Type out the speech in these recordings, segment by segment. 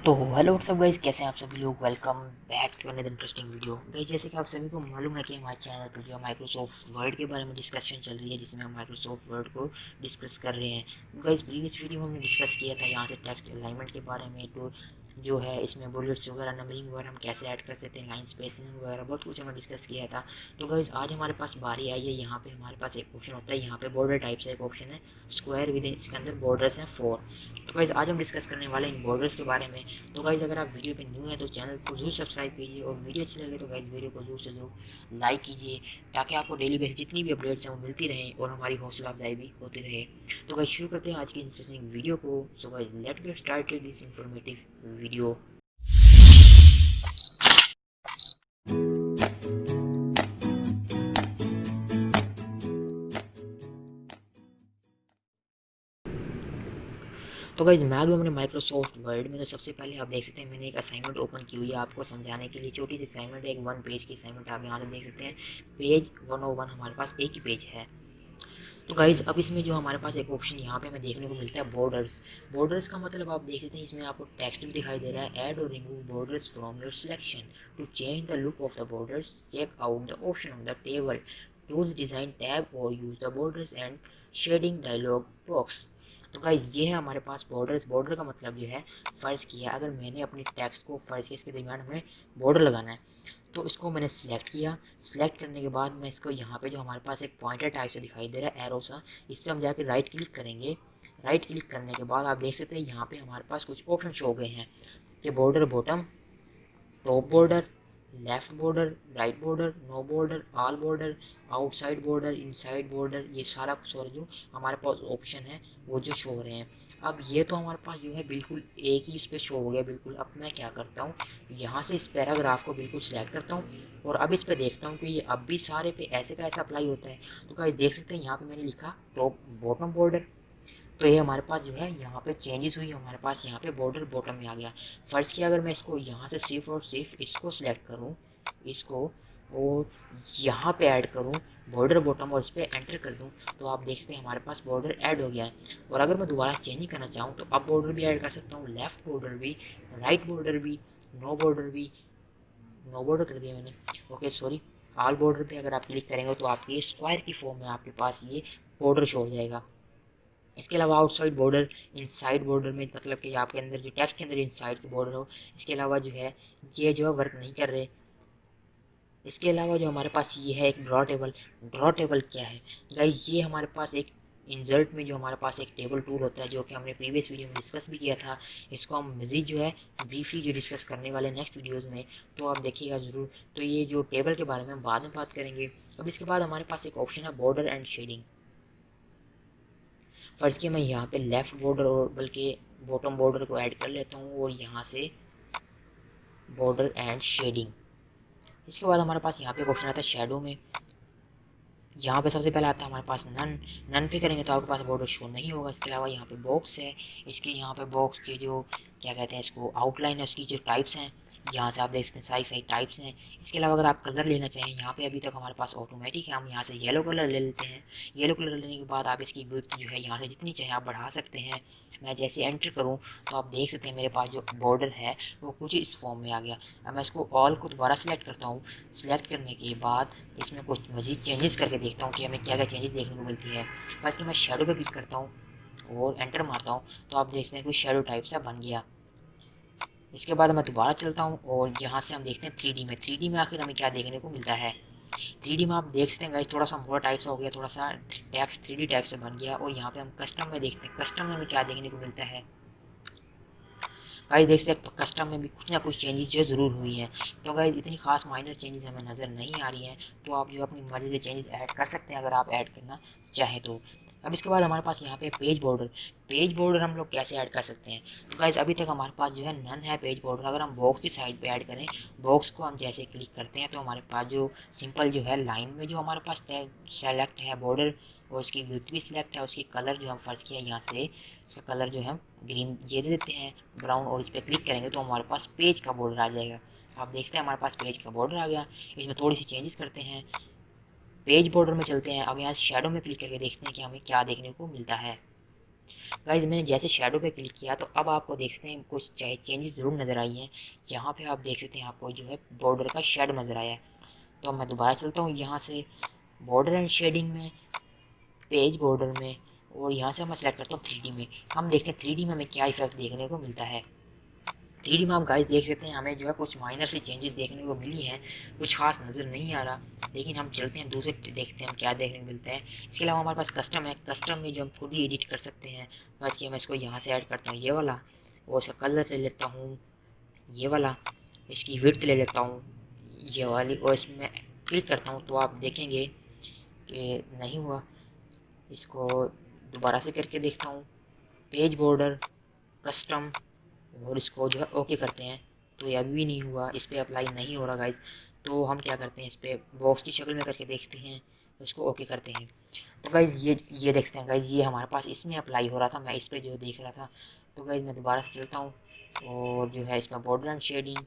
तो hello what's up guys, कैसे हैं आप सभी लोग। Welcome back to another interesting video guys. जैसे कि आप सभी को मालूम है कि हमारे चैनल पर जो माइक्रोसॉफ्ट वर्ड के बारे में डिस्कशन चल रही है, जिसमें हम माइक्रोसॉफ्ट वर्ड को डिस्कस कर रहे हैं। गाइस प्रीवियस वीडियो में हमने डिस्कस किया था यहाँ से टेक्स्ट अलाइनमेंट के बारे में। तो जो है इसमें बुलेट्स वगैरह, नंबरिंग वगैरह हम कैसे ऐड कर सकते हैं, लाइन स्पेसिंग वगैरह बहुत कुछ हमने डिस्कस किया था। तो गाइस आज हमारे पास बारी आई है, यहाँ पे हमारे पास एक ऑप्शन होता है, यहाँ पे बॉर्डर टाइप से एक ऑप्शन है स्क्वायर विद इन, इसके अंदर बॉर्डर्स हैं 4। तो गाइस आज हम डिस्कस करने वाले हैं इन बॉर्डर्स के बारे में। तो गाइज़ अगर आप वीडियो पे न्यू हैं तो चैनल को जरूर सब्सक्राइब कीजिए, और वीडियो अच्छी लगे तो गाइज़ वीडियो को जरूर से जरूर लाइक कीजिए, ताकि आपको डेली बेसिस जितनी भी अपडेट्स हैं वो मिलती रहें और हमारी हौसला अफजाई भी होती रहे। तो गाइज़ शुरू करते हैं आज की इंटरेस्टिंग वीडियो को। So guys let get started this informative video. तो गाइज़ मैं आ गया मैंने माइक्रोसॉफ्ट वर्ड में। तो सबसे पहले आप देख सकते हैं मैंने एक असाइनमेंट ओपन की हुई है आपको समझाने के लिए। छोटी सी असाइनमेंट है, एक 1 पेज की असाइनमेंट। आप यहाँ से देख सकते हैं पेज 101 हमारे पास एक ही पेज है। तो गाइज़ अब इसमें जो हमारे पास एक ऑप्शन यहाँ पे हमें देखने को मिलता है बॉर्डर्स। बॉर्डर्स का मतलब आप देख सकते हैं इसमें आपको टेक्स्ट भी दिखाई दे रहा है, ऐड और remove borders from your selection to change the look of the borders, check out the option of the table, tools design tab और use the borders and shading dialog box. तो guys ये है हमारे पास borders. Border का मतलब जो है, फ़र्ज़ किया अगर मैंने अपनी टेक्स्ट को फ़र्ज़ किया इसके दरमियान हमें बॉर्डर लगाना है, तो इसको मैंने सिलेक्ट किया। सिलेक्ट करने के बाद मैं इसको यहाँ पे जो हमारे पास एक पॉइंटर टाइप से दिखाई दे रहा है एरो सा, इस पर हम जाके राइट क्लिक करेंगे। राइट क्लिक करने के बाद आप देख सकते हैं यहाँ पे हमारे पास कुछ ऑप्शन शो हो गए हैं कि border bottom, top border, left border, right border, no border, all border, outside border, inside border. ये सारा सॉरी जो हमारे पास ऑप्शन है वो जो शो हो रहे हैं। अब ये तो हमारे पास जो है बिल्कुल एक ही इस पर शो हो गया बिल्कुल। अब मैं क्या करता हूँ, यहाँ से इस पैराग्राफ को बिल्कुल सिलेक्ट करता हूँ और अब इस पर देखता हूँ कि ये अब भी सारे पे ऐसे का ऐसा अप्लाई होता है। तो क्या देख सकते हैं यहाँ पे मैंने लिखा टॉप बॉटम बॉर्डर। तो ये हमारे पास जो है यहाँ पे चेंजेस हुई, हमारे पास यहाँ पे बॉर्डर बॉटम में आ गया। फ़र्ज़ किया अगर मैं इसको यहाँ से सिर्फ और सिर्फ इसको सिलेक्ट करूँ, इसको, और यहाँ पे ऐड करूँ बॉर्डर बॉटम और इस पर एंटर कर दूँ, तो आप देख सकते हैं हमारे पास बॉर्डर ऐड हो गया है। और अगर मैं दोबारा चेंज करना चाहूँ तो अब बॉर्डर भी ऐड कर सकता हूँ, लेफ़्ट बॉर्डर भी, राइट बॉर्डर भी, नो बॉर्डर भी। नो बॉर्डर कर दिया मैंने, ओके सॉरी। ऑल बॉर्डर पे अगर आप क्लिक करेंगे तो आपके स्क्वायर की फॉर्म में आपके पास ये बॉर्डर शो हो जाएगा। इसके अलावा आउटसाइड बॉर्डर, इनसाइड बॉर्डर में मतलब कि आपके अंदर जो टेक्स्ट के अंदर इनसाइड की बॉर्डर हो। इसके अलावा जो है ये जो है वर्क नहीं कर रहे। इसके अलावा जो हमारे पास ये है एक ड्रॉ टेबल। ड्रॉ टेबल क्या है गाइस, ये हमारे पास एक इंसर्ट में जो हमारे पास एक टेबल टूल होता है, जो कि हमने प्रीवियस वीडियो में डिस्कस भी किया था। इसको हम मज़ीद जो है ब्रीफली जो डिस्कस करने वाले नेक्स्ट वीडियोस में, तो आप देखिएगा ज़रूर। तो ये जो टेबल के बारे में हम बाद में बात करेंगे। अब इसके बाद हमारे पास एक ऑप्शन है बॉर्डर एंड शेडिंग। फ़र्ज़ किया मैं यहाँ पे लेफ़्ट बॉर्डर और बल्कि बॉटम बॉर्डर को ऐड कर लेता हूँ, और यहाँ से बॉर्डर एंड शेडिंग। इसके बाद हमारे पास यहाँ पे एक ऑप्शन आता है शेडो में। यहाँ पे सबसे पहले आता है हमारे पास नन। नन पे करेंगे तो आपके पास बॉर्डर शो नहीं होगा। इसके अलावा यहाँ पे बॉक्स है, इसके यहाँ पे बॉक्स के जो क्या कहते हैं इसको आउटलाइन है, उसकी जो टाइप्स हैं, यहाँ से आप देख सकते हैं सारी सारी टाइप्स हैं। इसके अलावा अगर आप कलर लेना चाहें, यहाँ पे अभी तक हमारे पास ऑटोमेटिक है, हम यहाँ से येलो कलर ले लेते हैं। येलो कलर लेने के बाद आप इसकी विड्थ जो है यहाँ से जितनी चाहें आप बढ़ा सकते हैं। मैं जैसे एंटर करूँ तो आप देख सकते हैं मेरे पास जो बॉर्डर है वो कुछ इस फॉर्म में आ गया। अब मैं इसको ऑल को दोबारा सिलेक्ट करता हूँ। सिलेक्ट करने के बाद इसमें कुछ मज़ीद चेंजेस करके देखता हूँ कि हमें क्या क्या चेंजेस देखने को मिलती है। बस कि मैं शेडो पे क्लिक करता हूँ और एंटर मारता हूँ, तो आप देखते हैं कुछ शेडो टाइप सा बन गया। इसके बाद मैं दोबारा चलता हूँ और यहाँ से हम देखते हैं 3D में। 3D में आखिर हमें क्या देखने को मिलता है। 3D में आप देख सकते हैं गाइस थोड़ा सा मोड़ा टाइप सा हो गया, थोड़ा सा टेक्स्ट 3D टाइप से बन गया। और यहाँ पे हम कस्टम में देखते हैं, कस्टम में हमें क्या देखने को मिलता है। गाइस देख सकते हैं कस्टम में भी कुछ ना कुछ चेंजेस जो ज़रूर हुई हैं। तो गाइस इतनी खास माइनर चेंजेस हमें नज़र नहीं आ रही हैं, तो आप जो अपनी मर्ज़ी से चेंजेस ऐड कर सकते हैं अगर आप ऐड करना चाहें तो। अब इसके बाद हमारे पास यहाँ पे पेज बॉर्डर। पेज बॉर्डर हम लोग कैसे ऐड कर सकते हैं। तो गाइस अभी तक हमारे पास जो है नन है पेज बॉर्डर। अगर हम बॉक्स की साइड पे ऐड करें, बॉक्स को हम जैसे क्लिक करते हैं तो हमारे पास जो सिंपल जो है लाइन में जो हमारे पास सेलेक्ट है बॉर्डर, और उसकी विड्थ भी सिलेक्ट है, उसकी कलर जो हम फ़र्ज़ किया यहाँ से उसका कलर जो है ग्रीन ये दे देते हैं ब्राउन, और इस पर क्लिक करेंगे तो हमारे पास पेज का बॉर्डर आ जाएगा। आप देखते हैं हमारे पास पेज का बॉर्डर आ गया। इसमें थोड़ी सी चेंजेस करते हैं, पेज बॉर्डर में चलते हैं। अब यहाँ शेडो में क्लिक करके देखते हैं कि हमें क्या देखने को मिलता है। गाइज मैंने जैसे शेडो पे क्लिक किया तो अब आपको देख सकते हैं कुछ चेंजेस ज़रूर नज़र आई हैं। यहाँ पे आप देख सकते हैं आपको जो है बॉर्डर का शेड नज़र आया है। तो मैं दोबारा चलता हूँ यहाँ से बॉर्डर एंड शेडिंग में, पेज बॉर्डर में, और यहाँ से मैं सेलेक्ट करता हूँ 3D में। हम देखते हैं 3D में हमें क्या इफेक्ट देखने को मिलता है। 3D में आप गाइस देख सकते हैं हमें जो है कुछ माइनर से चेंजेस देखने को मिली हैं, कुछ खास नज़र नहीं आ रहा। लेकिन हम चलते हैं दूसरे, देखते हैं हम क्या देखने को मिलता है। इसके अलावा हमारे पास कस्टम है, कस्टम में जो हम खुद ही एडिट कर सकते हैं। बस कि मैं इसको यहाँ से ऐड करता हूँ ये वाला, और इसका कलर ले लेता हूँ ये वाला, इसकी विड्थ ले लेता हूँ ये वाली, और इसमें क्लिक करता हूँ तो आप देखेंगे कि नहीं हुआ। इसको दोबारा से करके देखता हूँ, पेज बॉर्डर, कस्टम, और इसको जो है ओके करते हैं तो ये अभी भी नहीं हुआ, इस पर अप्लाई नहीं हो रहा गाइज। तो हम क्या करते हैं, इस पर बॉक्स की शक्ल में करके देखते हैं, इसको ओके करते हैं। तो गाइज ये देखते हैं गाइज, ये हमारे पास इसमें अप्लाई हो रहा था, मैं इस पर जो देख रहा था। तो गाइज मैं दोबारा से चलता हूँ और जो है इसमें border and shading,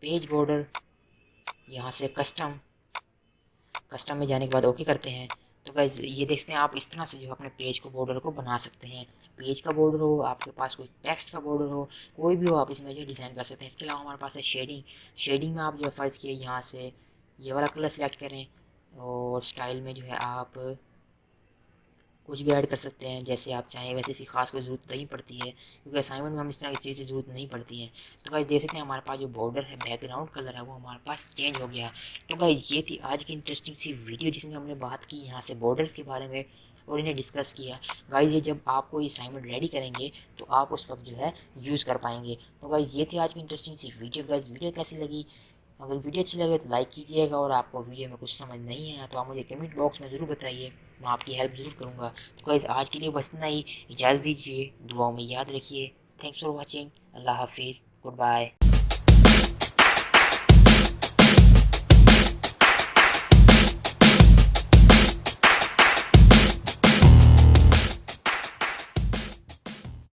page border, यहाँ से कस्टम, कस्टम में जाने के बाद ओके करते हैं। तो गाइज ये देखते हैं आप इस तरह से जो अपने पेज को बॉर्डर को बना सकते हैं। पेज का बॉर्डर हो, आपके पास कोई टेक्स्ट का बॉर्डर हो, कोई भी हो, आप इसमें जो डिज़ाइन कर सकते हैं। इसके अलावा हमारे पास है शेडिंग। शेडिंग में आप जो फ़र्ज़ किए यहाँ से ये वाला कलर सेलेक्ट करें, और स्टाइल में जो है आप कुछ भी ऐड कर सकते हैं जैसे आप चाहें। वैसे इसकी खास कोई ज़रूरत नहीं पड़ती है, क्योंकि असाइनमेंट में हम इस तरह की चीज़ की ज़रूरत नहीं पड़ती है। तो गाइस देख सकते हैं हमारे पास जो बॉर्डर है, बैकग्राउंड कलर है, वो हमारे पास चेंज हो गया। तो गाइस ये थी आज की इंटरेस्टिंग सी वीडियो जिसमें हमने बात की यहाँ से बॉर्डर्स के बारे में और इन्हें डिस्कस किया। गाइस ये जब आप कोई असाइनमेंट रेडी करेंगे तो आप उस वक्त जो है यूज़ कर पाएंगे। तो गाइस ये थी आज की इंटरेस्टिंग सी वीडियो। गाइस वीडियो कैसी लगी, अगर वीडियो अच्छी लगे तो लाइक कीजिएगा, और आपको वीडियो में कुछ समझ नहीं आया तो आप मुझे कमेंट बॉक्स में ज़रूर बताइए, मैं आपकी हेल्प ज़रूर करूँगा। तो गाइस आज के लिए बस इतना ही, इजाज़त दीजिए, दुआओं में याद रखिए। थैंक्स फॉर वॉचिंग, अल्लाह हाफिज़, गुड बाय।